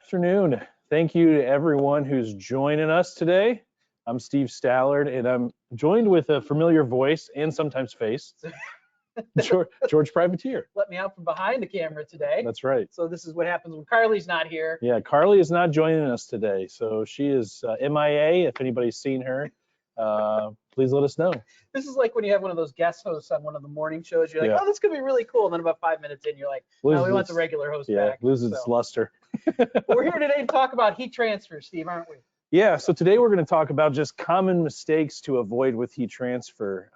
Afternoon. Thank you to everyone who's joining us today. I'm Steve Stallard, and I'm joined with a familiar voice and sometimes face, George Privateer. Let me out from behind the camera today. That's right. So this is what happens when Carly's not here. Yeah, Carly is not joining us today, so she is MIA. If anybody's seen her, please let us know. This is like when you have one of those guest hosts on one of the morning shows. You're like, Yeah. oh, this could be really cool. And then about 5 minutes in, you're like, no, we want the regular host back. Loses its luster. We're here today to talk about heat transfer, Steve, aren't we? Yeah, so today we're going to talk about just common mistakes to avoid with heat transfer.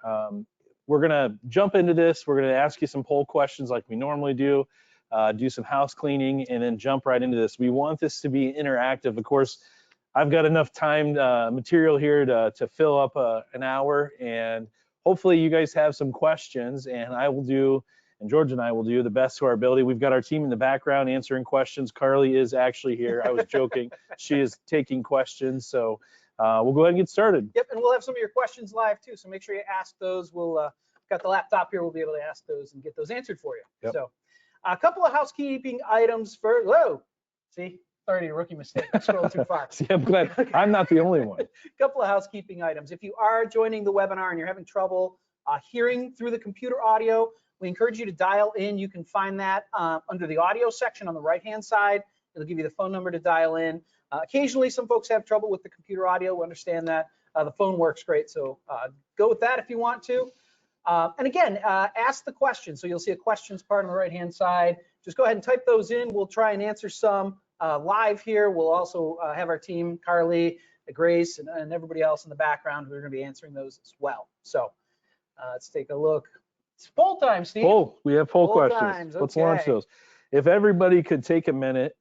We're going to jump into this. We're going to ask you some poll questions like we normally do, do some house cleaning, and then jump right into this. We want this to be interactive. Of course, I've got enough time material here to fill up an hour, and hopefully you guys have some questions, and George and I will do the best to our ability. We've got our team in the background answering questions. Carly is actually here. I was joking. She is taking questions, so we'll go ahead and get started. Yep, and we'll have some of your questions live too, so make sure you ask those. We'll got the laptop here. We'll be able to ask those and get those answered for you. Yep. So a couple of housekeeping items for, whoa, see? Already a rookie mistake. I scrolled too far. See, I'm glad I'm not the only one. A couple of housekeeping items. If you are joining the webinar and you're having trouble hearing through the computer audio, we encourage you to dial in. You can find that under the audio section on the right-hand side. It'll give you the phone number to dial in. Occasionally, some folks have trouble with the computer audio. We understand that. The phone works great, so go with that if you want to. And again, ask the question. So you'll see a questions part on the right-hand side. Just go ahead and type those in. We'll try and answer some live here. We'll also have our team, Carly, Grace, and everybody else in the background. We're going to be answering those as well. So let's take a look. It's poll time, Steve. We have poll questions. Times. Let's Okay. launch those. If everybody could take a minute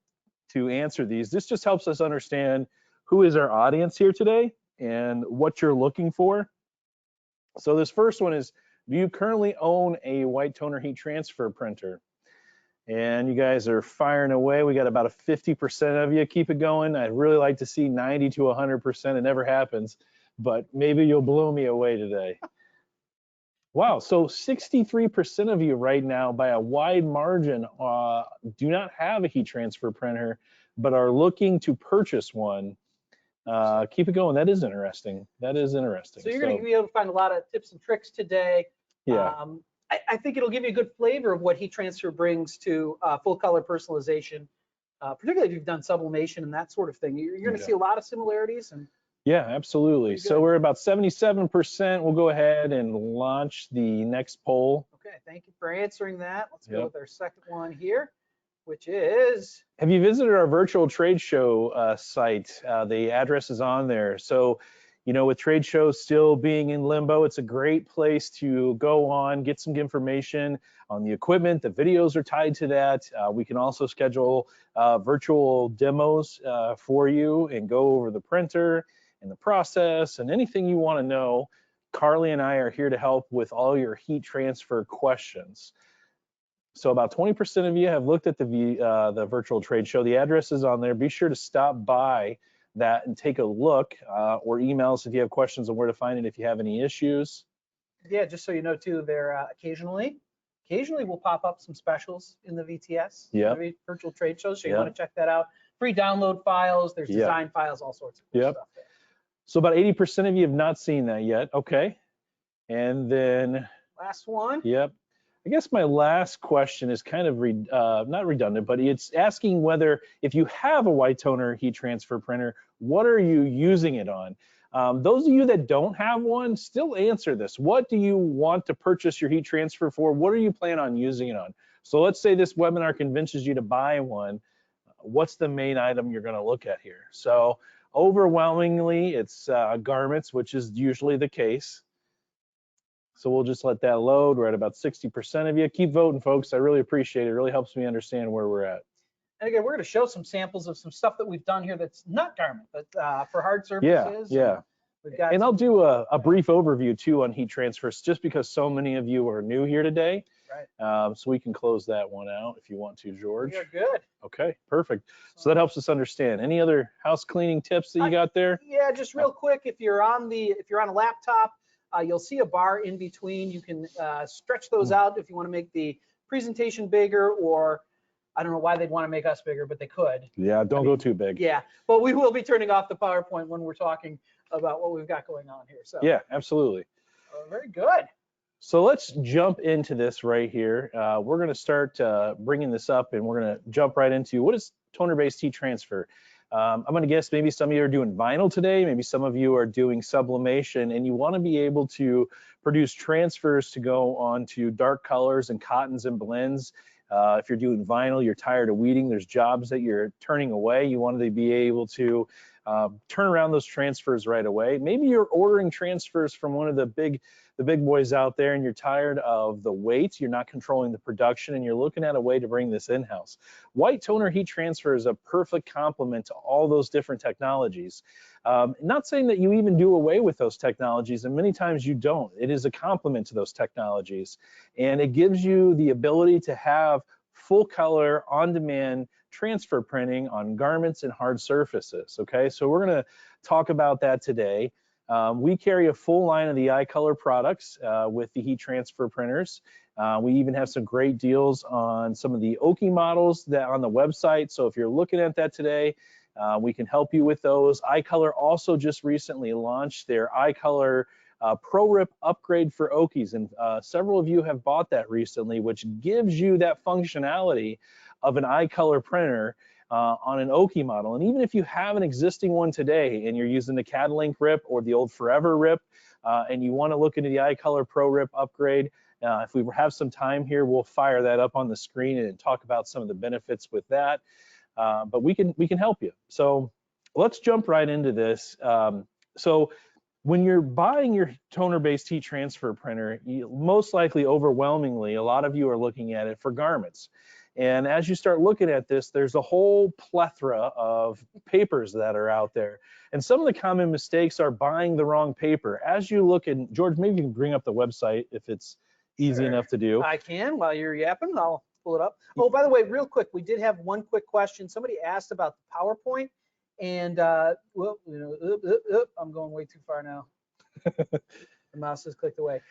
to answer these, this just helps us understand who is our audience here today and what you're looking for. So this first one is, do you currently own a white toner heat transfer printer? And you guys are firing away. We got about a 50% of you. Keep it going. I'd really like to see 90 to 100%. It never happens, but maybe you'll blow me away today. Wow, so 63% of you right now, by a wide margin, do not have a heat transfer printer, but are looking to purchase one. Keep it going. That is interesting. That is interesting. So you're going to be able to find a lot of tips and tricks today. Yeah. I think it'll give you a good flavor of what heat transfer brings to full color personalization, particularly if you've done sublimation and that sort of thing. You're going to see a lot of similarities. And yeah, absolutely. So we're about 77%. We'll go ahead and launch the next poll. Okay, thank you for answering that. Let's go with our second one here, which is, have you visited our virtual trade show site? The address is on there. So, you know, with trade shows still being in limbo, it's a great place to go on, get some information on the equipment. The videos are tied to that. We can also schedule virtual demos for you and go over the printer and the process and anything you want to know. Carly and I are here to help with all your heat transfer questions. So about 20% of you have looked at the virtual trade show. The address is on there. Be sure to stop by that and take a look, or email us if you have questions on where to find it if you have any issues. Yeah, just so you know too, there occasionally we'll pop up some specials in the VTS, virtual trade shows. So you want to check that out. Free download files, there's design files, all sorts of cool stuff there. So about 80% of you have not seen that yet. Okay. And then last one. Yep. I guess my last question is kind of not redundant, but it's asking whether, if you have a white toner heat transfer printer, what are you using it on? Those of you that don't have one, still answer this. What do you want to purchase your heat transfer for? What are you planning on using it on? So let's say this webinar convinces you to buy one. What's the main item you're going to look at here? So overwhelmingly, it's garments, which is usually the case. So we'll just let that load. We're at about 60% of you. Keep voting, folks. I really appreciate it. It really helps me understand where we're at. And again, we're going to show some samples of some stuff that we've done here that's not garment, but for hard surfaces. Yeah. We've got and I'll do a brief overview too on heat transfers, just because so many of you are new here today. Right. So we can close that one out if you want to, George. You're good. Okay, perfect. So that helps us understand. Any other house cleaning tips that you got there? Yeah, just real quick. If you're on a laptop, you'll see a bar in between. You can stretch those out if you want to make the presentation bigger, or I don't know why they'd want to make us bigger, but they could. Yeah, don't go too big. Yeah, but we will be turning off the PowerPoint when we're talking about what we've got going on here. So Yeah, absolutely. very good. So let's jump into this right here. We're going to start bringing this up, and we're going to jump right into what is toner-based heat transfer. I'm going to guess maybe some of you are doing vinyl today, maybe some of you are doing sublimation, and you want to be able to produce transfers to go onto dark colors and cottons and blends. If you're doing vinyl, you're tired of weeding, there's jobs that you're turning away, you want to be able to turn around those transfers right away. Maybe you're ordering transfers from one of the big boys out there, and you're tired of the weight, you're not controlling the production, and you're looking at a way to bring this in-house. White toner heat transfer is a perfect complement to all those different technologies. Not saying that you even do away with those technologies, and many times you don't. It is a complement to those technologies, and it gives you the ability to have full color, on-demand transfer printing on garments and hard surfaces, okay? So we're gonna talk about that today. We carry a full line of the iColor products with the heat transfer printers. We even have some great deals on some of the Oki models that on the website. So if you're looking at that today, we can help you with those. iColor also just recently launched their iColor ProRip upgrade for Okis, and several of you have bought that recently, which gives you that functionality of an iColor printer on an Oki model. And even if you have an existing one today and you're using the Catalink RIP or the old Forever RIP, and you want to look into the iColor ProRip upgrade, if we have some time here, we'll fire that up on the screen and talk about some of the benefits with that. But we can help you. So let's jump right into this. So when you're buying your toner-based heat transfer printer, most likely, overwhelmingly, a lot of you are looking at it for garments. And as you start looking at this, there's a whole plethora of papers that are out there. And some of the common mistakes are buying the wrong paper. As you look at, George, maybe you can bring up the website if it's easy enough to do. I can, while you're yapping, I'll pull it up. Oh, by the way, real quick, we did have one quick question. Somebody asked about the PowerPoint, and well, I'm going way too far now. The mouse is clicked away.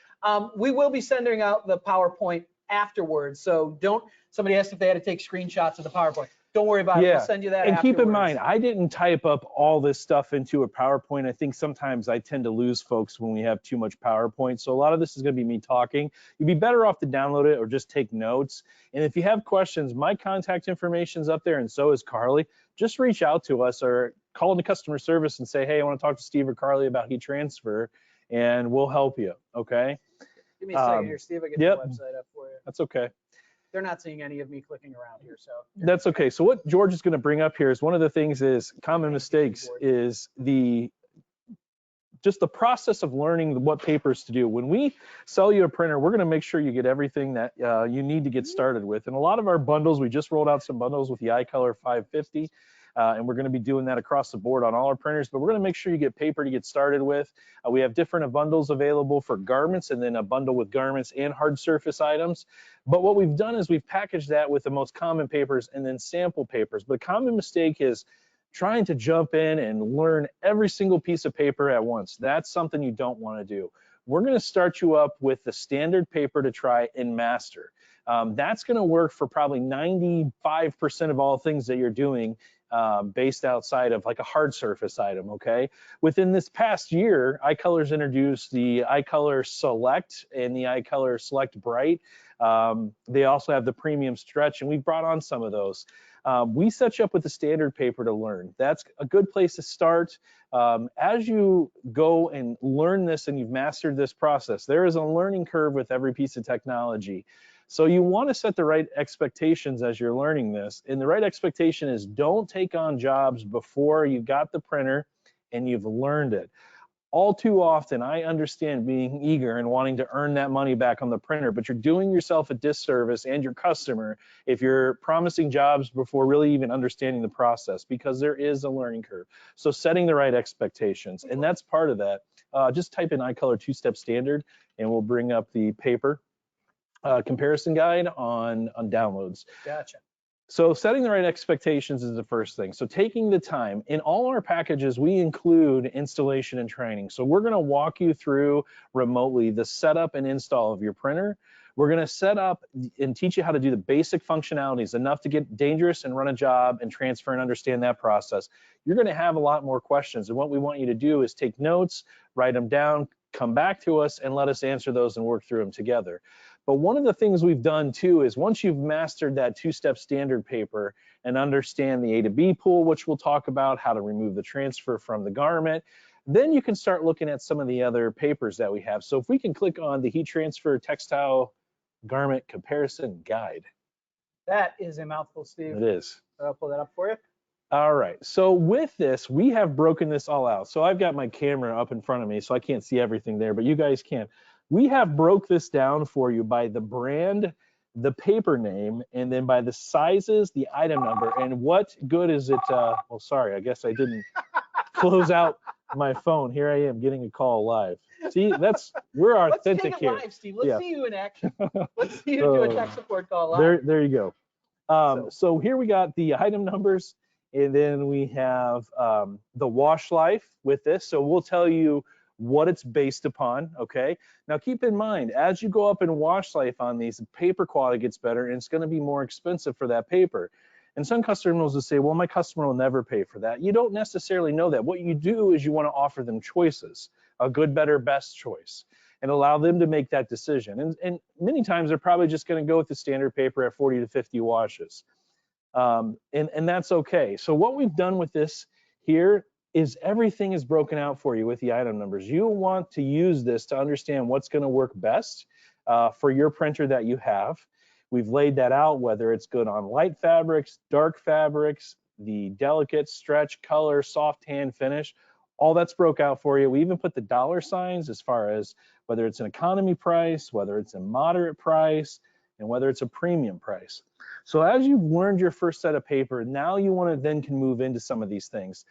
We will be sending out the PowerPoint afterwards, so don't. Somebody asked if they had to take screenshots of the PowerPoint. Don't worry about it. We'll send you that. And afterwards. keep in mind, I didn't type up all this stuff into a PowerPoint. I think sometimes I tend to lose folks when we have too much PowerPoint. So a lot of this is going to be me talking. You'd be better off to download it or just take notes. And if you have questions, my contact information is up there, and so is Carly. Just reach out to us or call into customer service and say, hey, I want to talk to Steve or Carly about heat transfer, and we'll help you. Okay. Give me a second here, Steve. I get the website up for you. That's okay. They're not seeing any of me clicking around here, so. That's okay. So what George is going to bring up here is one of the things is common mistakes is just the process of learning what papers to do. When we sell you a printer, we're going to make sure you get everything that you need to get started with. And a lot of our bundles, we just rolled out some bundles with the iColor 550. And we're going to be doing that across the board on all our printers, but we're going to make sure you get paper to get started with. We have different bundles available for garments, and then a bundle with garments and hard surface items. But what we've done is we've packaged that with the most common papers and then sample papers. But a common mistake is trying to jump in and learn every single piece of paper at once. That's something you don't want to do. We're going to start you up with the standard paper to try and master. That's going to work for probably 95% of all things that you're doing. Based outside of like a hard surface item, okay? Within this past year, iColor's introduced the iColor Select and the iColor Select Bright. They also have the Premium Stretch, and we've brought on some of those. We set you up with the standard paper to learn. That's a good place to start. As you go and learn this and you've mastered this process, there is a learning curve with every piece of technology. So you want to set the right expectations as you're learning this. And the right expectation is don't take on jobs before you've got the printer and you've learned it. All too often, I understand being eager and wanting to earn that money back on the printer, but you're doing yourself a disservice and your customer if you're promising jobs before really even understanding the process, because there is a learning curve. So setting the right expectations, and that's part of that. Just type in iColor two-step standard and we'll bring up the paper comparison guide on downloads. Gotcha. So setting the right expectations is the first thing. So taking the time. In all our packages, we include installation and training. So we're going to walk you through remotely the setup and install of your printer. We're going to set up and teach you how to do the basic functionalities, enough to get dangerous and run a job and transfer and understand that process. You're going to have a lot more questions, and what we want you to do is take notes, write them down, come back to us and let us answer those and work through them together. But one of the things we've done too is once you've mastered that two-step standard paper and understand the A to B pool, which we'll talk about, how to remove the transfer from the garment, then you can start looking at some of the other papers that we have. So if we can click on the heat transfer textile garment comparison guide. That is a mouthful, Steve. It is. I'll pull that up for you. All right, so with this, we have broken this all out. So I've got my camera up in front of me, so I can't see everything there, but you guys can. We have broke this down for you by the brand, the paper name, and then by the sizes, the item number, and what good is it? Well, sorry, I guess I didn't close out my phone. Here I am getting a call live. See, we're authentic here. Let's take it live, Steve. Let's see you in action. Let's see you do a tech support call live. There you go. So here we got the item numbers, and then we have the wash life with this. So we'll tell you what it's based upon, okay? Now keep in mind, as you go up in wash life on these, the paper quality gets better and it's gonna be more expensive for that paper. And some customers will say, well, my customer will never pay for that. You don't necessarily know that. What you do is you wanna offer them choices, a good, better, best choice, and allow them to make that decision. And many times they're probably just gonna go with the standard paper at 40 to 50 washes. And that's okay. So what we've done with this here is everything is broken out for you with the item numbers. You want to use this to understand what's going to work best for your printer that you have. We've laid that out, whether it's good on light fabrics, dark fabrics, the delicate stretch, color, soft hand finish, all that's broke out for you. We even put the dollar signs as far as whether it's an economy price, whether it's a moderate price, and whether it's a premium price. So as you've learned your first set of paper, now you want to then can move into some of these things.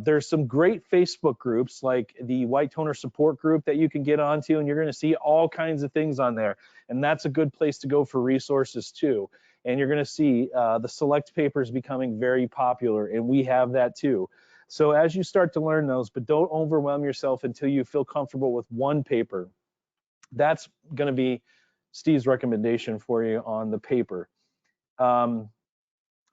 There's some great Facebook groups like the White Toner Support Group that you can get onto, and you're going to see all kinds of things on there. And that's a good place to go for resources too. And you're going to see the select papers becoming very popular, and we have that too. So as you start to learn those, but don't overwhelm yourself until you feel comfortable with one paper. That's going to be Steve's recommendation for you on the paper.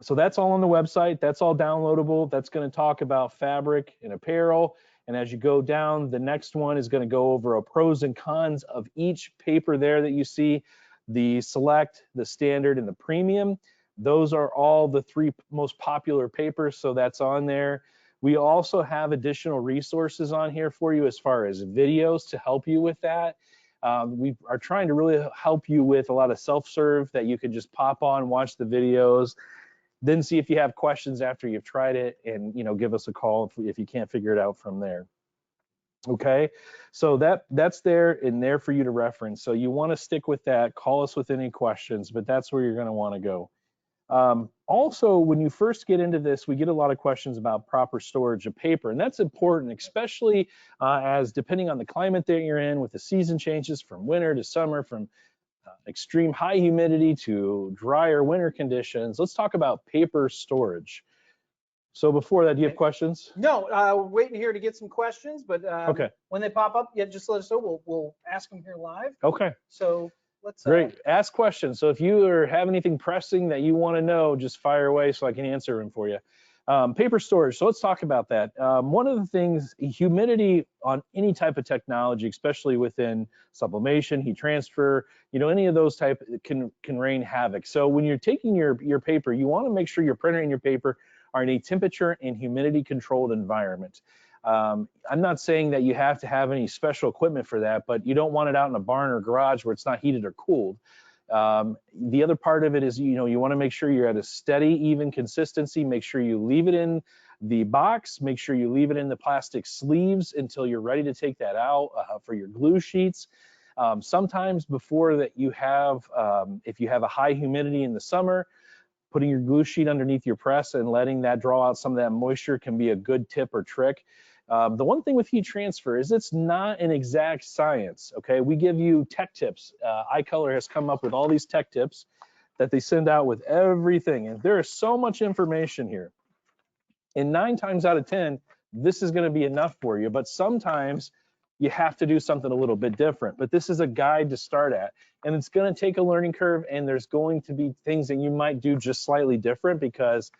So that's all on the website. That's all downloadable. That's going to talk about fabric and apparel. And as you go down, the next one is going to go over a pros and cons of each paper there that you see, the select, the standard, and the premium. Those are all the three most popular papers, so that's on there. We also have additional resources on here for you as far as videos to help you with that. We are trying to really help you with a lot of self-serve that you could just pop on, watch the videos, then see if you have questions after you've tried it, and give us a call if you can't figure it out from there. Okay, so that's there and there for you to reference. So you want to stick with that. Call us with any questions, but that's where you're going to want to go. Also, when you first get into this, we get a lot of questions about proper storage of paper, and that's important, especially as depending on the climate that you're in, with the season changes from winter to summer, from extreme high humidity to drier winter conditions. Let's talk about paper storage. So before that, do you have questions? No, we're waiting here to get some questions, but okay. When they pop up, yeah, just let us know. We'll ask them here live. Okay. So let's. Great. Ask questions. So if you have anything pressing that you want to know, just fire away so I can answer them for you. Paper storage. So let's talk about that. One of the things, humidity on any type of technology, especially within sublimation, heat transfer, any of those type can rain havoc. So when you're taking your paper, you want to make sure your printer and your paper are in a temperature and humidity controlled environment. I'm not saying that you have to have any special equipment for that, but you don't want it out in a barn or garage where it's not heated or cooled. The other part of it is, you want to make sure you're at a steady, even consistency. Make sure you leave it in the box. Make sure you leave it in the plastic sleeves until you're ready to take that out for your glue sheets. Sometimes before that you have, if you have a high humidity in the summer, putting your glue sheet underneath your press and letting that draw out some of that moisture can be a good tip or trick. The one thing with heat transfer is it's not an exact science, okay? We give you tech tips. iColor has come up with all these tech tips that they send out with everything, and there is so much information here. And 9 times out of 10, this is gonna be enough for you, but sometimes you have to do something a little bit different. But this is a guide to start at, and it's going to take a learning curve, and there's going to be things that you might do just slightly different because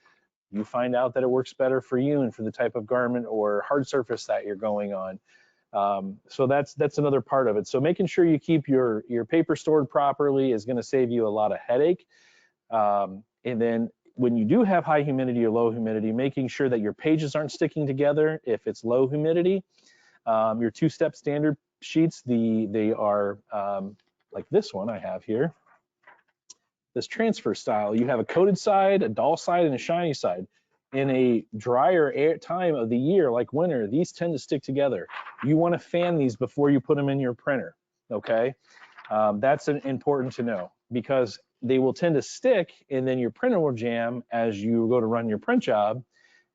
you find out that it works better for you and for the type of garment or hard surface that you're going on. So that's another part of it. So making sure you keep your paper stored properly is going to save you a lot of headache. And then when you do have high humidity or low humidity, making sure that your pages aren't sticking together if it's low humidity. Your two-step standard sheets, they are like this one I have here. This transfer style, you have a coated side, a dull side, and a shiny side. In a drier time of the year, like winter, these tend to stick together. You want to fan these before you put them in your printer, okay? That's important to know because they will tend to stick and then your printer will jam as you go to run your print job.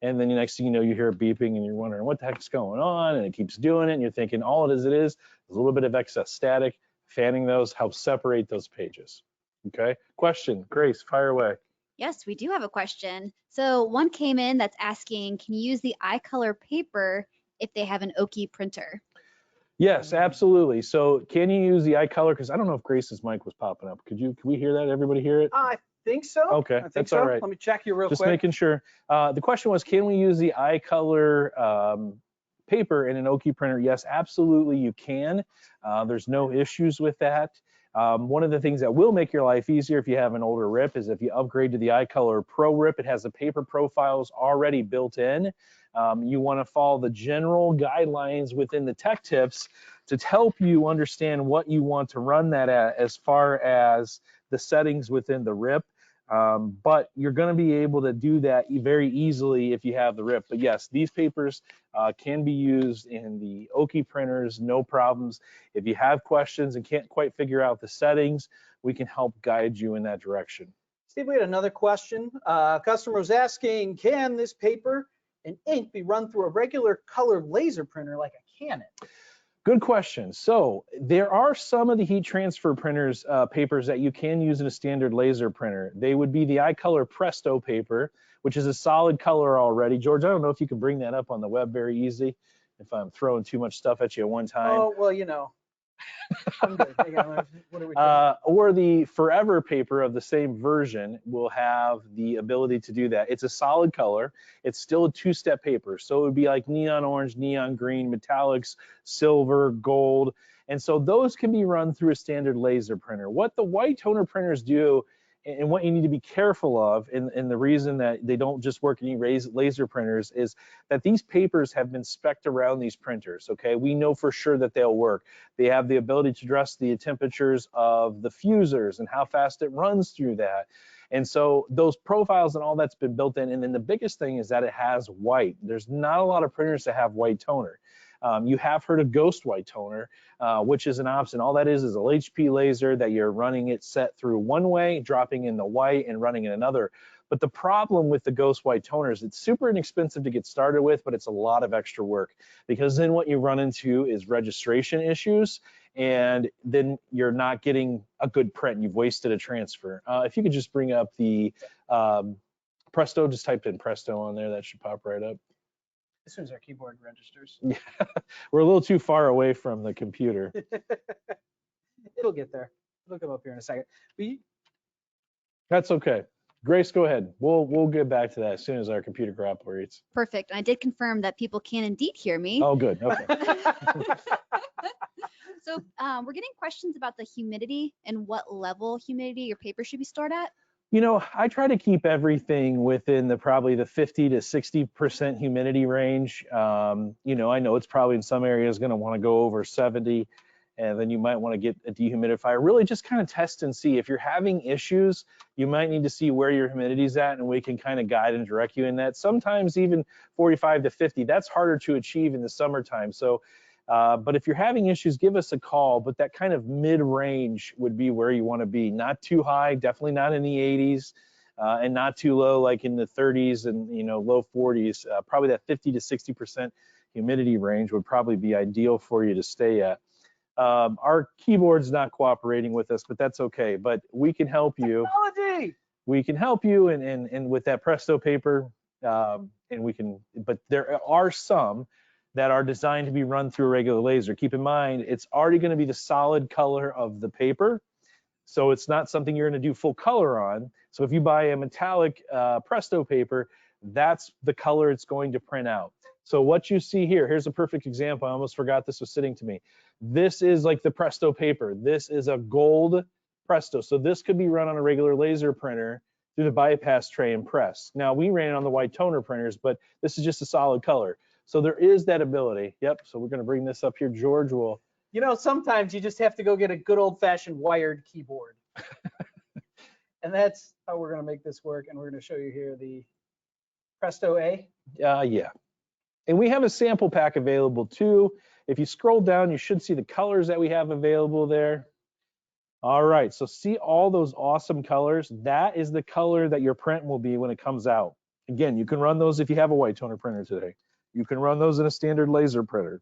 And then the next thing you know, you hear it beeping and you're wondering what the heck's going on, and it keeps doing it, and you're thinking all it is is a little bit of excess static. Fanning those helps separate those pages. Okay, question, Grace, fire away. Yes, we do have a question. So one came in that's asking, can you use the iColor paper if they have an Oki printer? Yes, absolutely. So can you use the iColor? Because I don't know if Grace's mic was popping up. Can we hear that? Everybody hear it? I think so. Okay, I think that's so. all right. Let me check you real quick. Just making sure. The question was, can we use the iColor paper in an Oki printer? Yes, absolutely you can. There's no issues with that. One of the things that will make your life easier if you have an older RIP is if you upgrade to the iColor Pro RIP. It has the paper profiles already built in. You want to follow the general guidelines within the tech tips to help you understand what you want to run that at as far as the settings within the RIP. But you're going to be able to do that very easily if you have the RIP. But yes, these papers can be used in the Oki printers, no problems. If you have questions and can't quite figure out the settings, we can help guide you in that direction. Steve, we had another question. Customer was asking, can this paper and ink be run through a regular color laser printer like a Canon? Good question. So there are some of the heat transfer printers papers that you can use in a standard laser printer. They would be the iColor Presto paper, which is a solid color already. George, I don't know if you can bring that up on the web very easy if I'm throwing too much stuff at you at one time. Oh, well, you know, I'm good. Hang on, what are we doing? Or the Forever paper of the same version will have the ability to do that. It's a solid color. It's still a two-step paper. So it would be like neon orange, neon green, metallics, silver, gold. And so those can be run through a standard laser printer. What the white toner printers do and what you need to be careful of, and the reason that they don't just work in any laser printers is that these papers have been spec'd around these printers, okay? We know for sure that they'll work. They have the ability to address the temperatures of the fusers and how fast it runs through that. And so those profiles and all that's been built in. And then the biggest thing is that it has white. There's not a lot of printers that have white toner. You have heard of ghost white toner, which is an option. All that is a HP laser that you're running it set through one way, dropping in the white and running in another. But the problem with the ghost white toner is it's super inexpensive to get started with, but it's a lot of extra work because then what you run into is registration issues, and then you're not getting a good print. You've wasted a transfer. If you could just bring up the Presto, just type in Presto on there, that should pop right up. As soon as our keyboard registers. Yeah, we're a little too far away from the computer. It'll get there. It'll come up here in a second. That's okay. Grace, go ahead. We'll get back to that as soon as our computer cooperates. Perfect. And I did confirm that people can indeed hear me. Oh, good. Okay. So we're getting questions about the humidity and what level humidity your paper should be stored at. You know, I try to keep everything within probably the 50 to 60% humidity range. You know, I know it's probably in some areas going to want to go over 70, and then you might want to get a dehumidifier. Really just kind of test and see. If you're having issues, you might need to see where your humidity is at, and we can kind of guide and direct you in that. Sometimes even 45 to 50, that's harder to achieve in the summertime. So, but if you're having issues, give us a call. But that kind of mid-range would be where you want to be. Not too high, definitely not in the 80s, and not too low, like in the 30s and low 40s. Probably that 50 to 60% humidity range would probably be ideal for you to stay at. Our keyboard's not cooperating with us, but that's okay. But we can help you. Technology. We can help you, and with that Presto paper, and we can. But there are some that are designed to be run through a regular laser. Keep in mind, it's already going to be the solid color of the paper. So it's not something you're going to do full color on. So if you buy a metallic Presto paper, that's the color it's going to print out. So what you see here, here's a perfect example. I almost forgot this was sitting to me. This is like the Presto paper. This is a gold Presto. So this could be run on a regular laser printer through the bypass tray and press. Now we ran it on the white toner printers, but this is just a solid color. So there is that ability. Yep, so we're going to bring this up here. George will. You know, sometimes you just have to go get a good old-fashioned wired keyboard. And that's how we're going to make this work. And we're going to show you here the Presto A. Yeah. And we have a sample pack available too. If you scroll down, you should see the colors that we have available there. All right, so see all those awesome colors? That is the color that your print will be when it comes out. Again, you can run those if you have a white toner printer today. You can run those in a standard laser printer.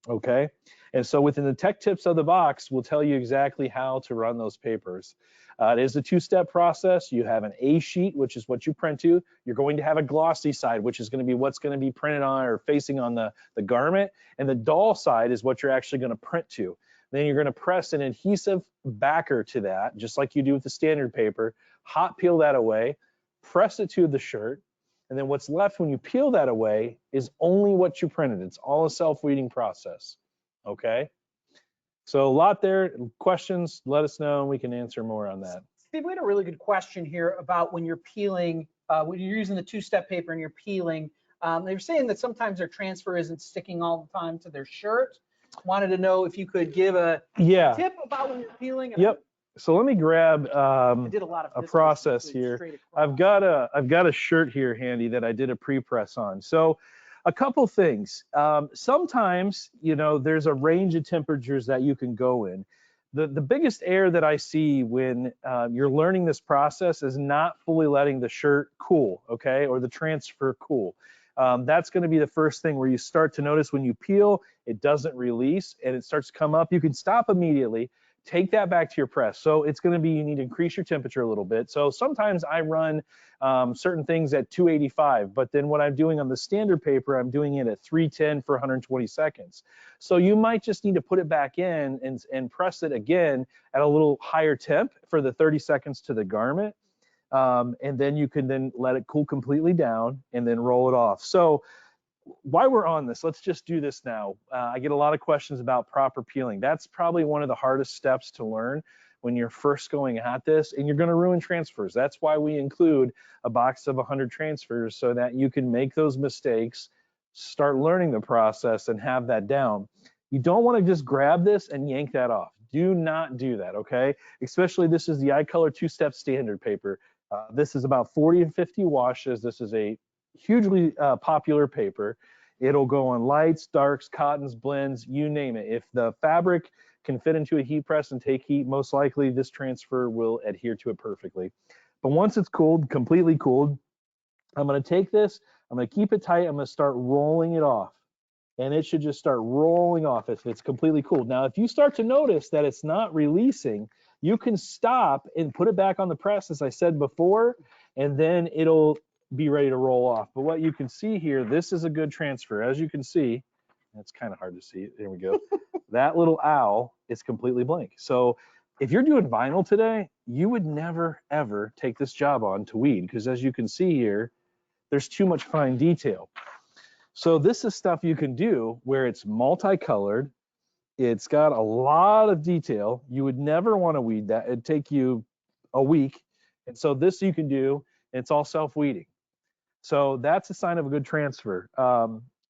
Okay, and so within the tech tips of the box, we'll tell you exactly how to run those papers. It is a two-step process. You have an A sheet, which is what you print to. You're going to have a glossy side, which is going to be what's going to be printed on or facing on the garment. And the dull side is what you're actually going to print to. Then you're going to press an adhesive backer to that, just like you do with the standard paper. Hot peel that away, press it to the shirt. And then what's left when you peel that away is only what you printed. It's all a self-weeding process, okay? So a lot there. Questions, let us know and we can answer more on that. Steve, we had a really good question here about when you're peeling, when you're using the two-step paper and you're peeling. They were saying that sometimes their transfer isn't sticking all the time to their shirt. Wanted to know if you could give a tip about when you're peeling. Yep. So let me grab I did a lot of a process here. I've got a shirt here handy that I did a pre-press on. So a couple things. Sometimes, you know, there's a range of temperatures that you can go in. The biggest error that I see when you're learning this process is not fully letting the shirt cool, okay, or the transfer cool. That's going to be the first thing where you start to notice when you peel, it doesn't release and it starts to come up. You can stop immediately. Take that back to your press. So it's going to be, you need to increase your temperature a little bit. So sometimes I run certain things at 285, but then what I'm doing on the standard paper, I'm doing it at 310 for 120 seconds. So you might just need to put it back in and press it again at a little higher temp for the 30 seconds to the garment. And then you can then let it cool completely down and then roll it off. So while we're on this, let's just do this now. I get a lot of questions about proper peeling. That's probably one of the hardest steps to learn when you're first going at this, and you're going to ruin transfers. That's why we include a box of 100 transfers so that you can make those mistakes, start learning the process, and have that down. You don't want to just grab this and yank that off. Do not do that, okay? Especially this is the iColor two-step standard paper. This is about 40 and 50 washes. This is a hugely popular paper. It'll go on lights, darks, cottons, blends, you name it. If the fabric can fit into a heat press and take heat, most likely this transfer will adhere to it perfectly. But once it's cooled, completely cooled, I'm going to take this, I'm going to keep it tight, I'm going to start rolling it off. And it should just start rolling off if it's completely cooled. Now, if you start to notice that it's not releasing, you can stop and put it back on the press, as I said before, and then it'll be ready to roll off. But what you can see here, this is a good transfer. As you can see, it's kind of hard to see. There we go. That little owl is completely blank. So if you're doing vinyl today, you would never, ever take this job on to weed, because as you can see here, there's too much fine detail. So this is stuff you can do where it's multicolored. It's got a lot of detail. You would never want to weed that. It'd take you a week. And so this you can do, and it's all self-weeding. So that's a sign of a good transfer.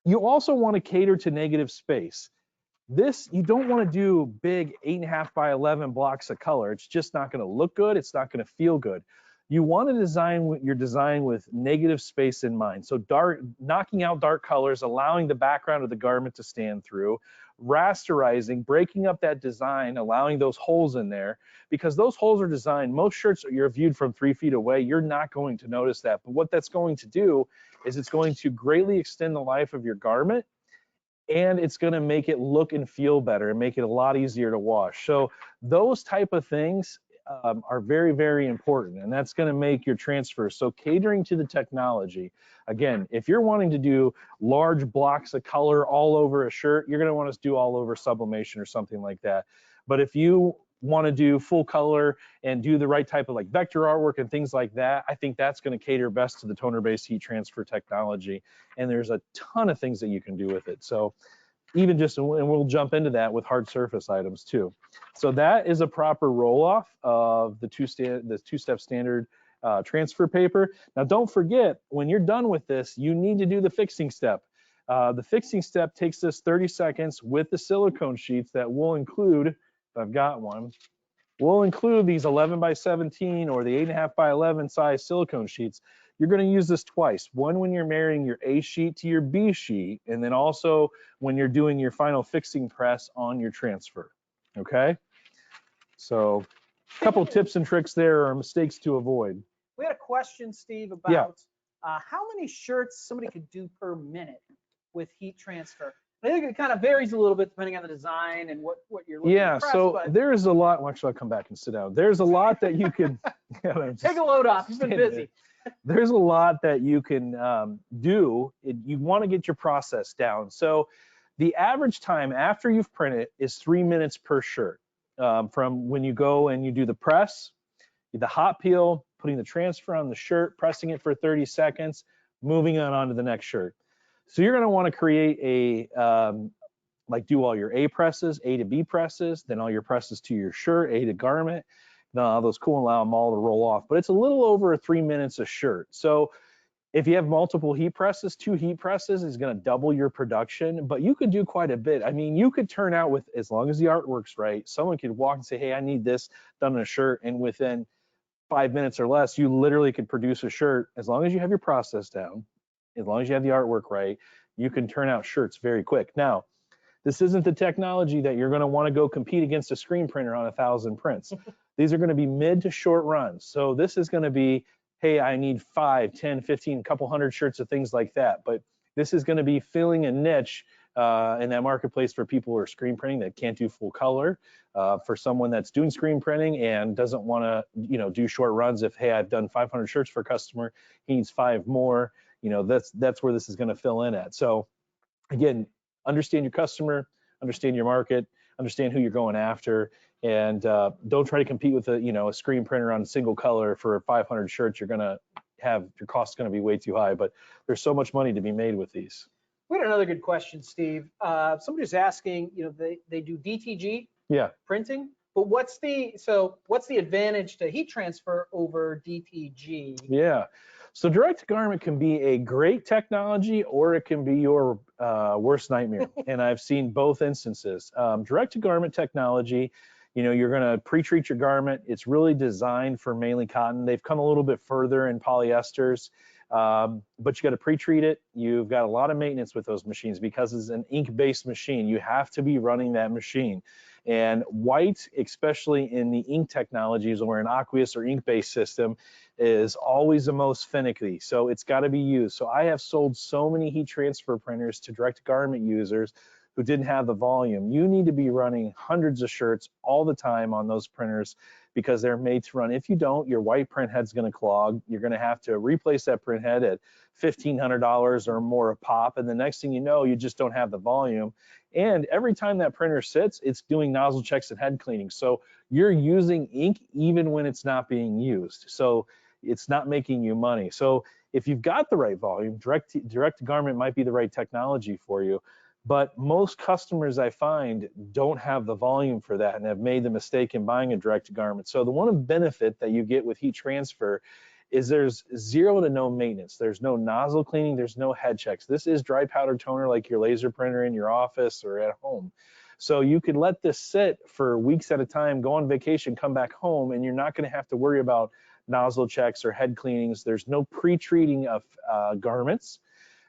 You also want to cater to negative space. This, you don't want to do big 8.5 by 11 blocks of color. It's just not going to look good. It's not going to feel good. You want to design your design with negative space in mind. So knocking out dark colors, allowing the background of the garment to stand through, rasterizing, breaking up that design, allowing those holes in there, because those holes are designed, most shirts you're viewed from 3 feet away, you're not going to notice that. But what that's going to do is it's going to greatly extend the life of your garment, and it's going to make it look and feel better and make it a lot easier to wash. So those type of things, are very, very important, and that's going to make your transfer. So catering to the technology, again, if you're wanting to do large blocks of color all over a shirt, you're going to want to do all over sublimation or something like that. But if you want to do full color and do the right type of like vector artwork and things like that, I think that's going to cater best to the toner-based heat transfer technology. And there's a ton of things that you can do with it. So even just, and we'll jump into that with hard surface items too. So that is a proper roll-off of the two-step standard transfer paper. Now, don't forget, when you're done with this, you need to do the fixing step. The fixing step takes us 30 seconds with the silicone sheets that will include, if I've got one, we'll include these 11 by 17 or the 8.5 by 11 size silicone sheets. You're going to use this twice. One when you're marrying your A sheet to your B sheet, and then also when you're doing your final fixing press on your transfer. Okay? So a couple tips and tricks there are mistakes to avoid. We had a question, Steve, about how many shirts somebody could do per minute with heat transfer. I think it kind of varies a little bit depending on the design and what you're looking to press, so but there's a lot. Well, actually, I'll come back and sit down. There's a lot that you can take a load off. You've been busy. There's a lot that you can do. You want to get your process down. So the average time after you've printed is 3 minutes per shirt, from when you go and you do the press, the hot peel, putting the transfer on the shirt, pressing it for 30 seconds, moving on to the next shirt. So you're going to want to create a, like do all your A presses, A to B presses, then all your presses to your shirt, A to garment, then all those cool and allow them all to roll off. But it's a little over 3 minutes a shirt. So if you have multiple heat presses, 2 heat presses is going to double your production, but you could do quite a bit. I mean, you could turn out with, as long as the art works right, someone could walk and say, hey, I need this done in a shirt, and within 5 minutes or less, you literally could produce a shirt. As long as you have your process down, as long as you have the artwork right, you can turn out shirts very quick. Now, this isn't the technology that you're going to want to go compete against a screen printer on 1,000 prints. These are going to be mid to short runs. So this is going to be, hey, I need 5, 10, 15, a couple hundred shirts of things like that. But this is going to be filling a niche in that marketplace for people who are screen printing that can't do full color. For someone that's doing screen printing and doesn't want to, do short runs. If, hey, I've done 500 shirts for a customer, he needs 5 more. That's where this is going to fill in at. So again, understand your customer, understand your market, understand who you're going after, and don't try to compete with a screen printer on single color for 500 shirts. You're going to have, your cost is going to be way too high, but there's so much money to be made with these. We had another good question, Steve. Somebody's asking, they do DTG printing, but what's the advantage to heat transfer over DTG? Yeah. So direct to garment can be a great technology, or it can be your worst nightmare. And I've seen both instances. Direct to garment technology, you're going to pre-treat your garment. It's really designed for mainly cotton. They've come a little bit further in polyesters, but you got to pre-treat it. You've got a lot of maintenance with those machines because it's an ink-based machine. You have to be running that machine. And white, especially in the ink technologies or an aqueous or ink-based system, is always the most finicky. So it's got to be used. So I have sold so many heat transfer printers to direct garment users who didn't have the volume. You need to be running hundreds of shirts all the time on those printers because they're made to run. If you don't, your white print head's going to clog. You're going to have to replace that print head at $1,500 or more a pop. And the next thing you know, you just don't have the volume. And every time that printer sits, it's doing nozzle checks and head cleaning. So you're using ink even when it's not being used. So it's not making you money. So if you've got the right volume, direct to garment might be the right technology for you. But most customers I find don't have the volume for that and have made the mistake in buying a direct to garment. So the one benefit that you get with heat transfer is there's 0 to no maintenance. There's no nozzle cleaning, there's no head checks. This is dry powder toner like your laser printer in your office or at home. So you could let this sit for weeks at a time, go on vacation, come back home, and you're not going to have to worry about nozzle checks or head cleanings. There's no pre-treating of garments.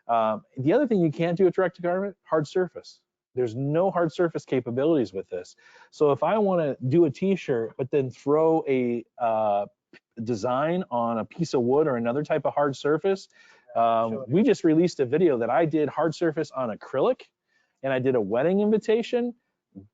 The other thing you can't do with direct to garment, hard surface. There's no hard surface capabilities with this. So if I want to do a t-shirt, but then throw a design on a piece of wood or another type of hard surface, we just released a video that I did hard surface on acrylic, and I did a wedding invitation.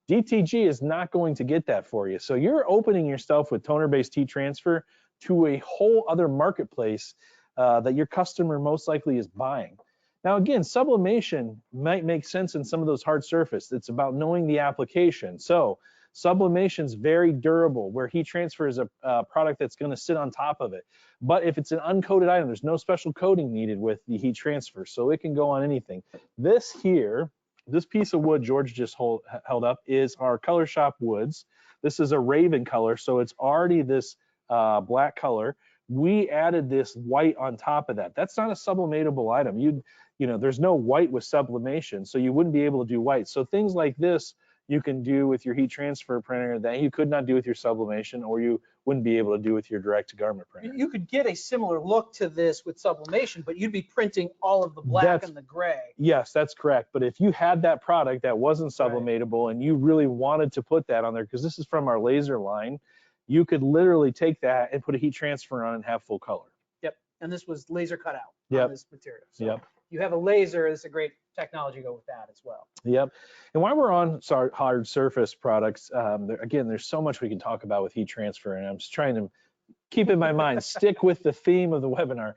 DTG is not going to get that for you. So you're opening yourself with toner-based heat transfer to a whole other marketplace that your customer most likely is buying. Now, again, sublimation might make sense in some of those hard surface. It's about knowing the application. So sublimation is very durable, where heat transfer is a product that's going to sit on top of it. But if it's an uncoated item, there's no special coating needed with the heat transfer, so it can go on anything. This here, this piece of wood George just held up is our Color Shop woods. This is a Raven color, so it's already this black color. We added this white on top of that. That's not a sublimatable item. You know, there's no white with sublimation, so you wouldn't be able to do white. So things like this you can do with your heat transfer printer that you could not do with your sublimation, or you wouldn't be able to do with your direct to garment printer. You could get a similar look to this with sublimation, but you'd be printing all of the black and the gray. Yes, that's correct. But if you had that product that wasn't sublimatable and you really wanted to put that on there, because this is from our laser line, you could literally take that and put a heat transfer on and have full color. Yep, and this was laser cut out on this material. So you have a laser, it's a great technology to go with that as well. Yep. And while we're on hard surface products, again, there's so much we can talk about with heat transfer, and I'm just trying to keep in my mind, stick with the theme of the webinar.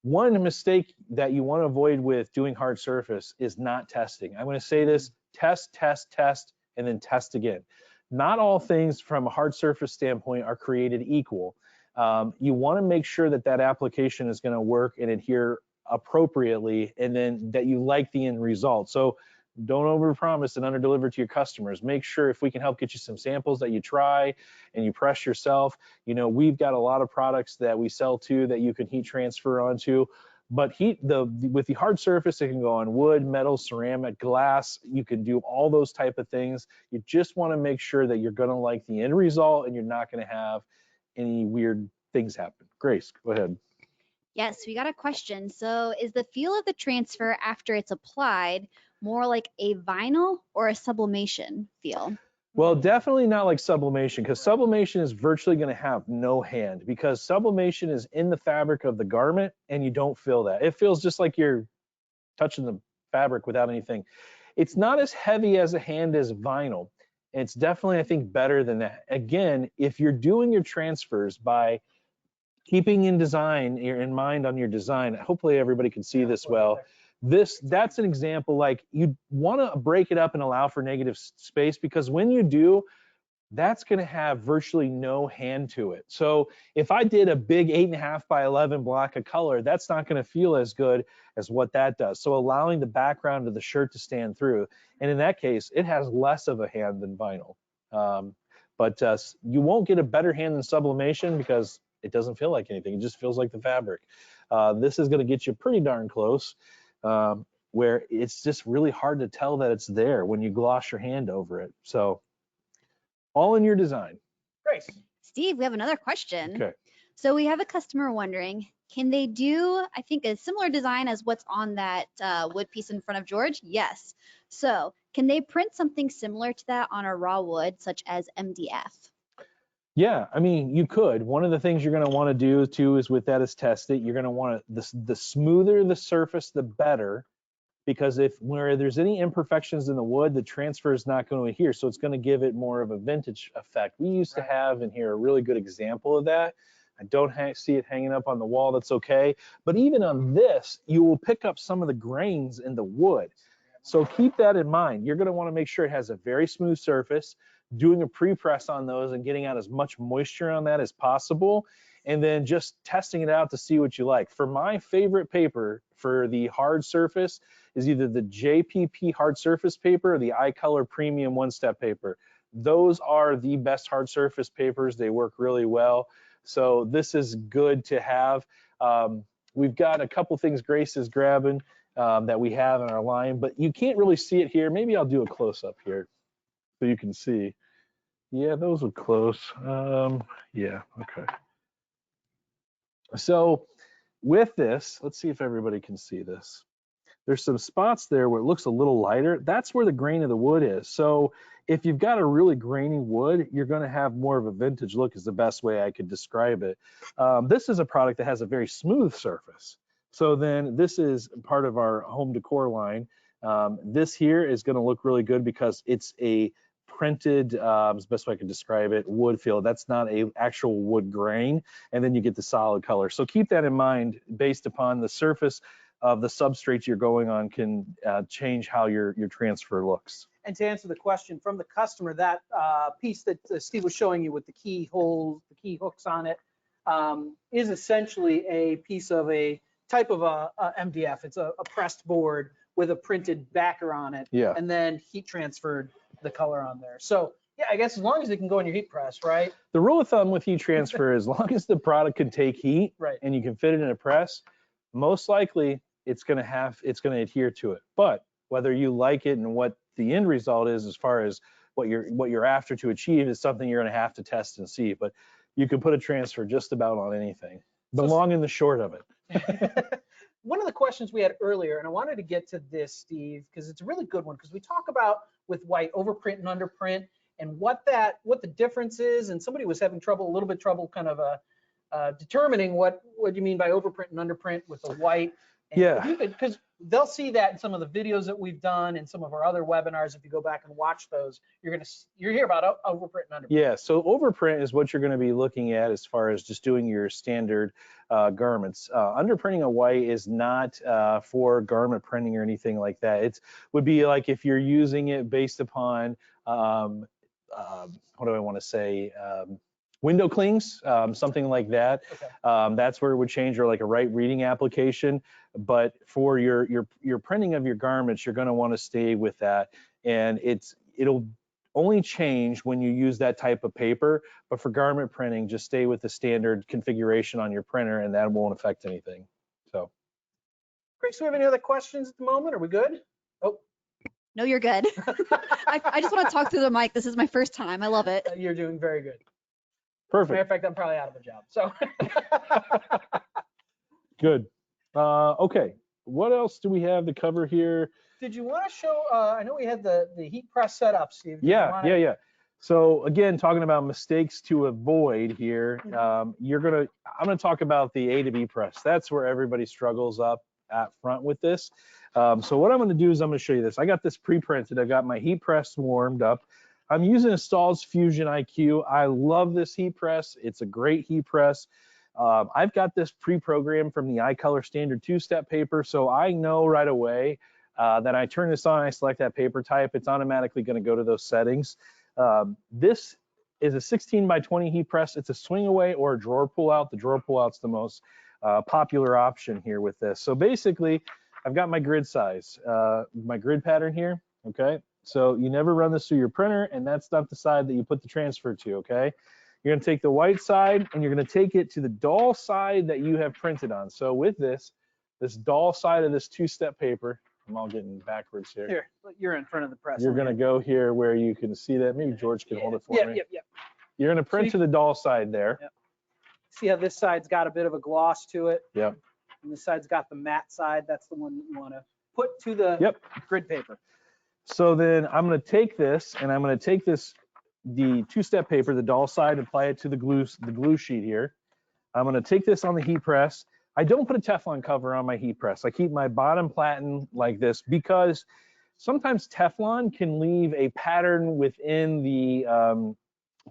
One mistake that you want to avoid with doing hard surface is not testing. I'm going to say this: test, test, test, and then test again. Not all things from a hard surface standpoint are created equal. You want to make sure that that application is going to work and adhere appropriately, and then that you like the end result. So don't overpromise and underdeliver to your customers. Make sure, if we can help get you some samples that you try and you press yourself. You know, we've got a lot of products that we sell to that you can heat transfer onto. But with the hard surface, it can go on wood, metal, ceramic, glass. You can do all those type of things. You just want to make sure that you're going to like the end result and you're not going to have any weird things happen. Grace, go ahead. Yes, we got a question. So is the feel of the transfer after it's applied more like a vinyl or a sublimation feel? Well, definitely not like sublimation, because sublimation is virtually going to have no hand, because sublimation is in the fabric of the garment and you don't feel that. It feels just like you're touching the fabric without anything. It's not as heavy as a hand as vinyl. It's definitely, I think, better than that. Again, if you're doing your transfers by keeping in mind on your design, hopefully everybody can see this well. That's an example. Like, you want to break it up and allow for negative space, because when you do, that's going to have virtually no hand to it. So if I did a big 8.5 by 11 block of color, that's not going to feel as good as what that does. So allowing the background of the shirt to stand through, and in that case, it has less of a hand than vinyl. But you won't get a better hand than sublimation, because it doesn't feel like anything. It just feels like the fabric. This is going to get you pretty darn close, where it's just really hard to tell that it's there when you gloss your hand over it. So all in your design. Great. Steve, we have another question. Okay. So we have a customer wondering, can they do, I think, a similar design as what's on that wood piece in front of George? Yes. So can they print something similar to that on a raw wood, such as MDF? Yeah, I mean, you could. One of the things you're going to want to do too is with that is test it. You're going to want to, the smoother the surface, the better, because where there's any imperfections in the wood, the transfer is not going to adhere. So it's going to give it more of a vintage effect. We used to have in here a really good example of that. I don't see it hanging up on the wall. That's okay. But even on this, you will pick up some of the grains in the wood. So keep that in mind. You're going to want to make sure it has a very smooth surface, doing a pre-press on those and getting out as much moisture on that as possible, and then just testing it out to see what you like. For my favorite paper for the hard surface is either the JPP hard surface paper or the iColor Premium one-step paper. Those are the best hard surface papers. They work really well. So this is good to have. We've got a couple things Grace is grabbing that we have in our line, but you can't really see it here. Maybe I'll do a close-up here so you can see. Yeah, those are close. Yeah, okay. So with this, let's see if everybody can see this. There's some spots there where it looks a little lighter. That's where the grain of the wood is. So if you've got a really grainy wood, you're going to have more of a vintage look, is the best way I could describe it. This is a product that has a very smooth surface. So then this is part of our home decor line. This here is going to look really good because it's a printed, is the best way I can describe it, wood feel. That's not a actual wood grain, and then you get the solid color. So keep that in mind based upon the surface of the substrate you're going on can change how your transfer looks. And to answer the question from the customer, that piece that Steve was showing you with the key holes, the key hooks on it, is essentially a piece of a type of a MDF. It's a pressed board with a printed backer on it, Yeah. and then heat transferred the color on there. So yeah, I guess as long as it can go in your heat press, right? The rule of thumb with heat transfer, as long as the product can take heat, Right. and you can fit it in a press, most likely it's going to adhere to it. But whether you like it and what the end result is, as far as what you're after to achieve, is something you're going to have to test and see. But you can put a transfer just about on anything. The long and the short of it. One of the questions we had earlier, and I wanted to get to this, Steve, because it's a really good one, because we talk about with white overprint and underprint and what the difference is, and somebody was having a little bit trouble kind of determining what you mean by overprint and underprint with the white. And Yeah. Because they'll see that in some of the videos that we've done and some of our other webinars. If you go back and watch those, you're hear about overprint and underprint. Yeah, so overprint is what you're going to be looking at as far as just doing your standard garments. Underprinting a white is not for garment printing or anything like that. It would be like if you're using it based upon, what do I want to say, window clings, something like that. Okay. That's where it would change, or like a right reading application. But for your printing of your garments, you're going to want to stay with that, and it'll only change when you use that type of paper. But for garment printing, just stay with the standard configuration on your printer, and that won't affect anything. So. Great. So we have any other questions at the moment? Are we good? Oh. No, you're good. I just want to talk through the mic. This is my first time. I love it. You're doing very good. Perfect. Matter of fact, I'm probably out of a job. So. Good. Okay. What else do we have to cover here? Did you want to show? I know we had the heat press setup, Steve. Yeah. So again, talking about mistakes to avoid here, I'm gonna talk about the A to B press. That's where everybody struggles up at front with this. So what I'm gonna do is I'm gonna show you this. I got this pre-printed. I got my heat press warmed up. I'm using a Stahl's Fusion IQ. I love this heat press. It's a great heat press. I've got this pre-programmed from the iColor standard 2-step paper, so I know right away that I turn this on, I select that paper type, it's automatically going to go to those settings. This is a 16 by 20 heat press. It's a swing away or a drawer pull out. The drawer pull out's the most popular option here with this. So basically, I've got my grid size, my grid pattern here, okay? So you never run this through your printer, and that's not the side that you put the transfer to, okay? You're gonna take the white side and you're gonna take it to the dull side that you have printed on. So with this dull side of this 2-step paper, I'm all getting backwards here. Here, you're in front of the press. You're gonna go here where you can see that. Maybe George can hold it for me. Yeah. You're gonna print to the dull side there. Yep. See how this side's got a bit of a gloss to it? Yep. And this side's got the matte side. That's the one that you wanna put to the grid paper. So then I'm gonna take this and I'm gonna take the 2-step paper, the dull side, apply it to the glue sheet here. I'm gonna take this on the heat press. I don't put a Teflon cover on my heat press. I keep my bottom platen like this because sometimes Teflon can leave a pattern within the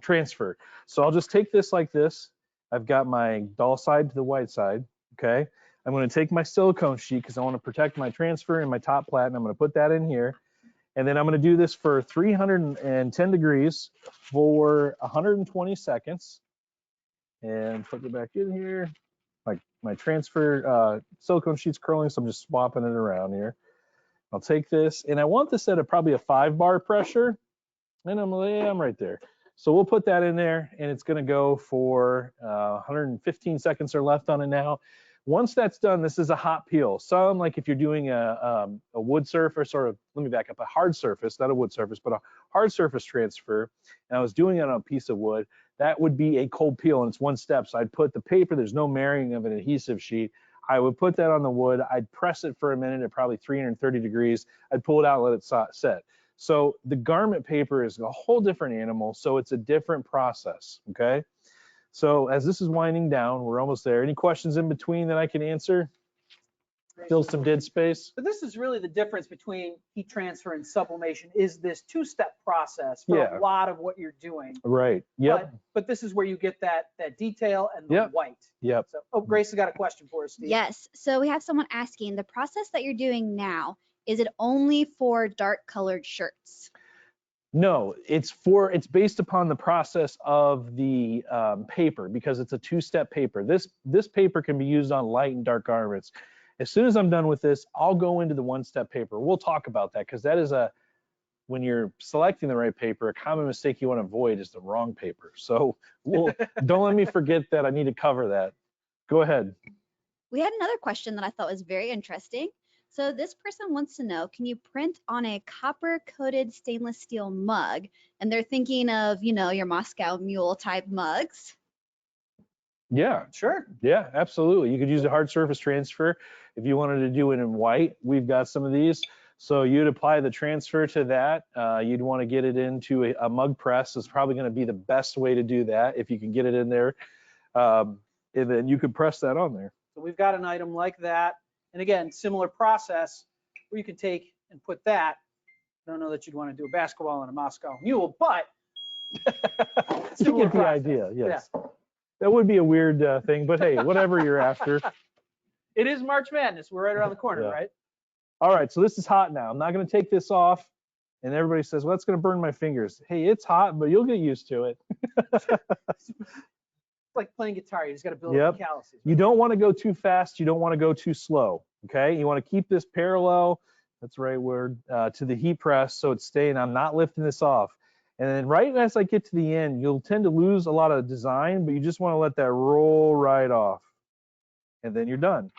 transfer. So I'll just take this like this. I've got my dull side to the white side, okay? I'm gonna take my silicone sheet because I wanna protect my transfer and my top platen. I'm gonna put that in here. And then I'm going to do this for 310 degrees for 120 seconds. And put it back in here. My transfer silicone sheet's curling, so I'm just swapping it around here. I'll take this, and I want this at probably a 5-bar pressure. And I'm right there. So we'll put that in there, and it's going to go for 115 seconds are left on it now. Once that's done, this is a hot peel. Some, like if you're doing a wood surface, or let me back up, a hard surface, not a wood surface, but a hard surface transfer, and I was doing it on a piece of wood, that would be a cold peel, and it's 1 step. So I'd put the paper, there's no marrying of an adhesive sheet. I would put that on the wood. I'd press it for a minute at probably 330 degrees. I'd pull it out and let it set. So the garment paper is a whole different animal, so it's a different process, okay? So as this is winding down, we're almost there. Any questions in between that I can answer? fill some dead space. So this is really the difference between heat transfer and sublimation, is this two-step process for Yeah. a lot of what you're doing. Right. Yep. But this is where you get that detail and the Yep. white. Yep. So, oh, Grace has got a question for us, Steve. Yes. So we have someone asking, the process that you're doing now, is it only for dark colored shirts? No, it's based upon the process of the paper, because it's a two-step paper. This paper can be used on light and dark garments. As soon as I'm done with this, I'll go into the one-step paper. We'll talk about that, because that is when you're selecting the right paper, a common mistake you want to avoid is the wrong paper. So don't let me forget that. I need to cover that. Go ahead. We had another question that I thought was very interesting. So this person wants to know, can you print on a copper coated stainless steel mug? And they're thinking of, your Moscow Mule type mugs. Yeah, Sure. yeah, absolutely. You could use a hard surface transfer if you wanted to do it in white. We've got some of these. So you'd apply the transfer to that. You'd want to get it into a mug press. Is probably going to be the best way to do that if you can get it in there. And then you could press that on there. So we've got an item like that. And again, similar process where you can take and put that. I don't know that you'd want to do a basketball and a Moscow Mule, but You get the idea, yes. Yeah. That would be a weird thing, but hey, whatever you're after. It is March Madness. We're right around the corner, Yeah. right? All right, so this is hot now. I'm not going to take this off. And everybody says, well, it's going to burn my fingers. Hey, it's hot, but you'll get used to it. It's like playing guitar. You just got to build up the calluses. You don't want to go too fast. You don't want to go too slow. Okay. You want to keep this parallel. That's the right word, to the heat press. So it's staying. I'm not lifting this off. And then right as I get to the end, you'll tend to lose a lot of design, but you just want to let that roll right off. And then you're done.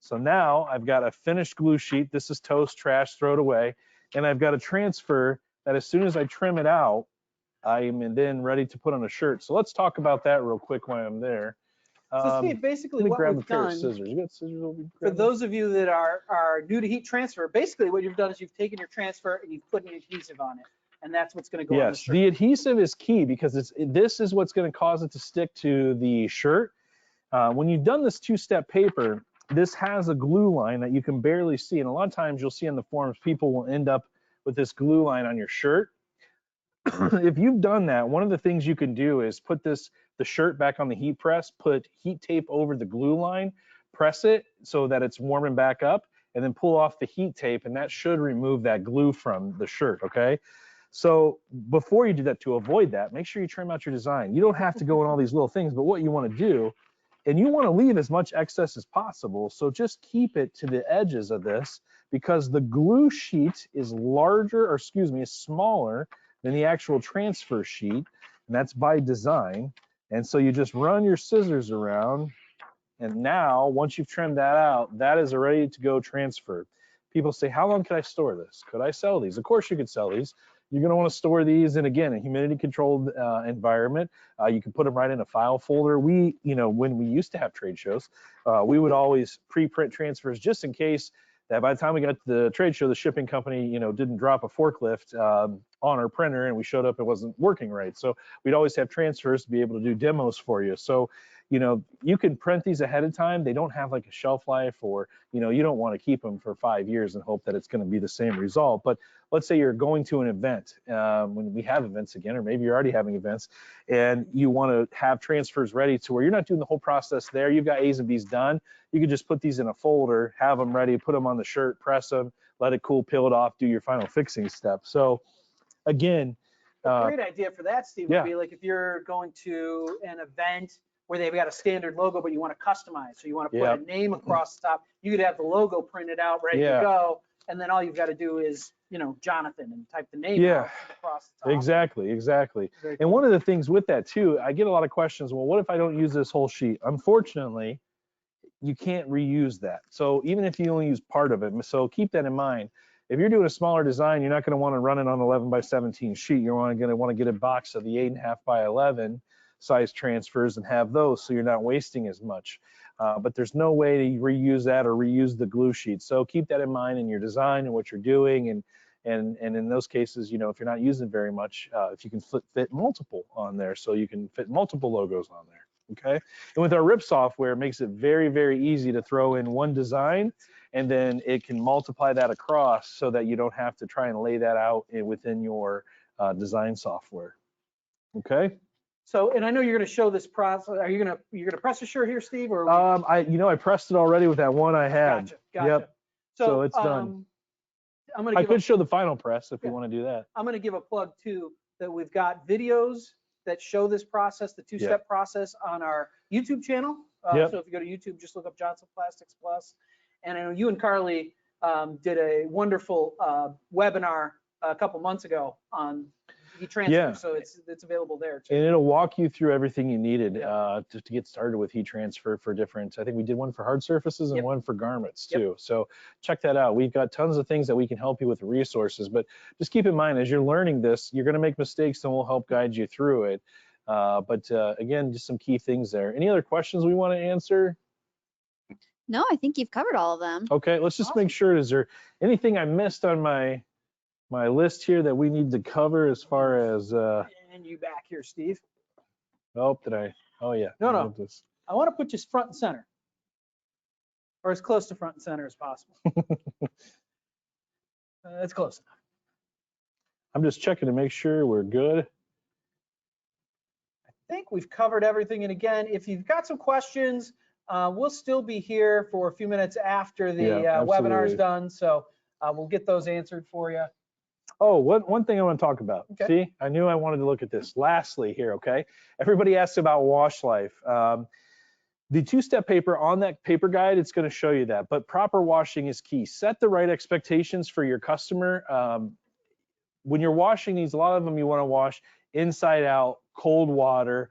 So now I've got a finished glue sheet. This is toast, trash, throw it away. And I've got a transfer that as soon as I trim it out, I am then ready to put on a shirt. So let's talk about that real quick while I'm there. So Steve, basically Let me what grab a we've pair of done, scissors. You got scissors over here? for those of you that are new to heat transfer, basically what you've done is you've taken your transfer and you've put an adhesive on it. And that's what's going to go on the Yes, shirt. the adhesive is key because this is what's going to cause it to stick to the shirt. When you've done this two-step paper, this has a glue line that you can barely see. And a lot of times you'll see in the forums, people will end up with this glue line on your shirt. If you've done that, one of the things you can do is put the shirt back on the heat press, put heat tape over the glue line, press it so that it's warming back up, and then pull off the heat tape, and that should remove that glue from the shirt, okay? So before you do that, to avoid that, make sure you trim out your design. You don't have to go in all these little things, but what you want to do, and you want to leave as much excess as possible, so just keep it to the edges of this, because the glue sheet is is smaller than the actual transfer sheet, and that's by design. And so you just run your scissors around, and now once you've trimmed that out, that is a ready to go transfer. People say, how long can I store this? Could I sell these? Of course you could sell these. You're going to want to store these in, again, a humidity controlled environment. You can put them right in a file folder. When we used to have trade shows, we would always pre-print transfers just in case that by the time we got to the trade show, the shipping company, didn't drop a forklift on our printer and we showed up, it wasn't working right. So we'd always have transfers to be able to do demos for you. So, you can print these ahead of time. They don't have like a shelf life, or, you don't want to keep them for 5 years and hope that it's going to be the same result. But let's say you're going to an event, when we have events again, or maybe you're already having events, and you want to have transfers ready to where you're not doing the whole process there. You've got A's and B's done. You can just put these in a folder, have them ready, put them on the shirt, press them, let it cool, peel it off, do your final fixing step. So again, a great idea for that, Steve, would be like if you're going to an event where they've got a standard logo, but you want to customize. So you want to put a name across the top. You could have the logo printed out, ready to go. And then all you've got to do is, Jonathan, and type the name out across the top. Exactly. Very And one of the things with that too, I get a lot of questions, well, what if I don't use this whole sheet? Unfortunately, you can't reuse that. So even if you only use part of it, so keep that in mind. If you're doing a smaller design, you're not going to want to run it on an 11 by 17 sheet. You're going to want to get a box of the 8.5 by 11 size transfers and have those, so you're not wasting as much. But there's no way to reuse that or reuse the glue sheet. So keep that in mind in your design and what you're doing. And in those cases, if you're not using very much, if you can fit multiple on there, so you can fit multiple logos on there. Okay. And with our RIP software, it makes it very, very easy to throw in one design, and then it can multiply that across so that you don't have to try and lay that out within your design software. Okay. So, and I know you're going to show this process. Are you going to press assure here, Steve? Or I pressed it already with that one I had. Gotcha. Yep. So it's done. I could show the final press if you want to do that. I'm going to give a plug too, that we've got videos that show this process, the two-step process, on our YouTube channel. So if you go to YouTube, just look up Johnson Plastics Plus. And I know you and Carly did a wonderful webinar a couple months ago on heat transfer, so it's available there too. And it'll walk you through everything you needed to get started with heat transfer for different. I think we did one for hard surfaces and one for garments too. So check that out. We've got tons of things that we can help you with, resources, but just keep in mind as you're learning this, you're going to make mistakes, and we'll help guide you through it. But again, just some key things there. Any other questions we want to answer? No, I think you've covered all of them. Okay, let's just make sure. Is there anything I missed on my list here that we need to cover as far as and you back here, Steve. Oh, did I? Oh yeah. No. I want to put you front and center, or as close to front and center as possible. That's close enough. I'm just checking to make sure we're good. I think we've covered everything. And again, if you've got some questions, we'll still be here for a few minutes after the webinar is done. So we'll get those answered for you. Oh, one thing I want to talk about. Okay. See, I knew I wanted to look at this. Lastly here, okay? Everybody asks about wash life. The two-step paper on that paper guide, it's going to show you that. But proper washing is key. Set the right expectations for your customer. When you're washing these, a lot of them you want to wash inside out, cold water.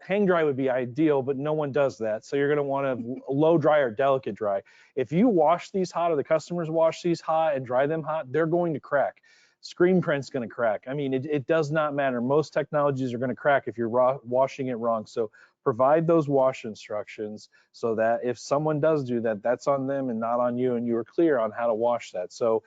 Hang dry would be ideal, but no one does that. So you're going to want to low dry or delicate dry. If you wash these hot, or the customers wash these hot and dry them hot, they're going to crack. Screen print's going to crack. I mean, it does not matter. Most technologies are going to crack if you're washing it wrong. So provide those wash instructions so that if someone does do that, that's on them and not on you, and you are clear on how to wash that. So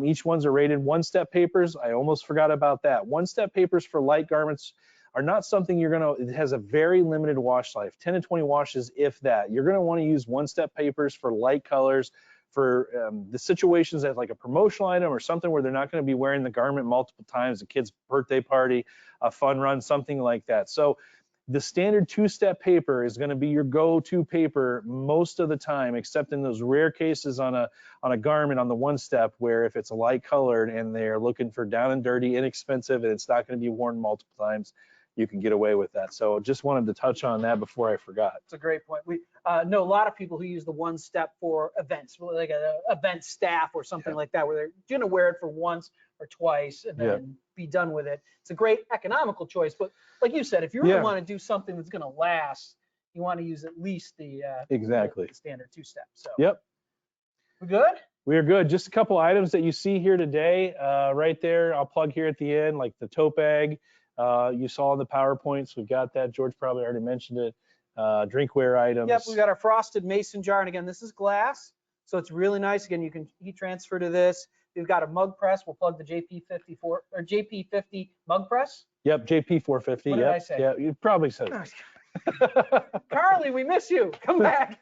each ones are rated one-step papers. I almost forgot about that. One-step papers for light garments are not something it has a very limited wash life, 10 to 20 washes, if that. You're going to want to use one-step papers for light colors, for the situations as like a promotional item or something where they're not going to be wearing the garment multiple times, a kid's birthday party, a fun run, something like that. So the standard two-step paper is going to be your go-to paper most of the time, except in those rare cases on a garment on the one-step, where if it's a light colored and they're looking for down and dirty, inexpensive, and it's not going to be worn multiple times, you can get away with that. So just wanted to touch on that before I forgot. It's a great point. We know a lot of people who use the one step for events, like an event staff or something like that, where they're going to wear it for once or twice and then be done with it. It's a great economical choice. But like you said, if you really want to do something that's going to last, you want to use at least the the standard two-step. So we're good? We are good. Just a couple items that you see here today, right there. I'll plug here at the end, like the tote bag. You saw in the PowerPoints, we've got that. George probably already mentioned it. Drinkware items. Yep, we've got our frosted mason jar. And again, this is glass, so it's really nice. Again, you can heat transfer to this. We've got a mug press. We'll plug the JP54 or JP50 mug press. Yep, JP450. What did I say? Yeah, you probably said it. Carly, we miss you. Come back.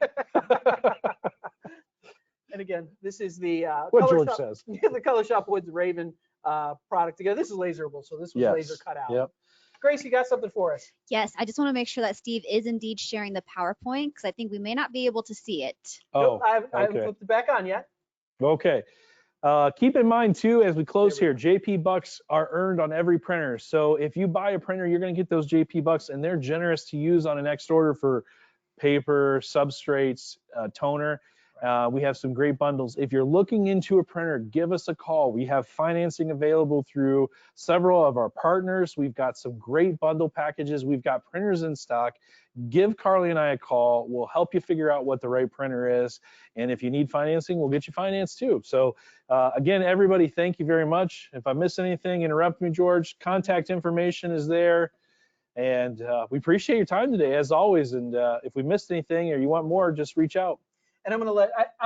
And again, this is the what George says. The Color Shop Woods Raven product together. This is laserable, so this was laser cut out. Yep. Grace, you got something for us? Yes, I just want to make sure that Steve is indeed sharing the PowerPoint, because I think we may not be able to see it. Oh, nope, I haven't flipped it back on yet. Okay. Keep in mind too, as we close here, JP bucks are earned on every printer. So if you buy a printer, you're going to get those JP bucks, and they're generous to use on a next order for paper, substrates, toner. We have some great bundles. If you're looking into a printer, give us a call. We have financing available through several of our partners. We've got some great bundle packages. We've got printers in stock. Give Carly and I a call. We'll help you figure out what the right printer is. And if you need financing, we'll get you financed too. So again, everybody, thank you very much. If I miss anything, interrupt me, George. Contact information is there. And we appreciate your time today, as always. And if we missed anything or you want more, just reach out. And I'm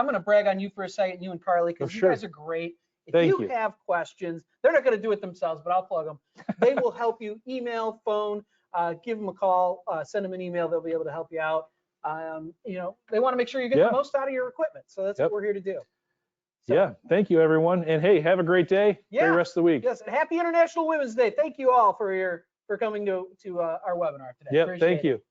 gonna brag on you for a second, you and Carly, because you guys are great. If you have questions, they're not gonna do it themselves, but I'll plug them. They will help you email, phone. give them a call, send them an email. They'll be able to help you out. You know, they want to make sure you get Yeah. the most out of your equipment. So that's Yep. what we're here to do. So, Yeah, thank you, everyone. And hey, have a great day. Yeah. Great rest of the week. Yes, and happy International Women's Day. Thank you all for coming to our webinar today. Yep, Appreciate thank it. you.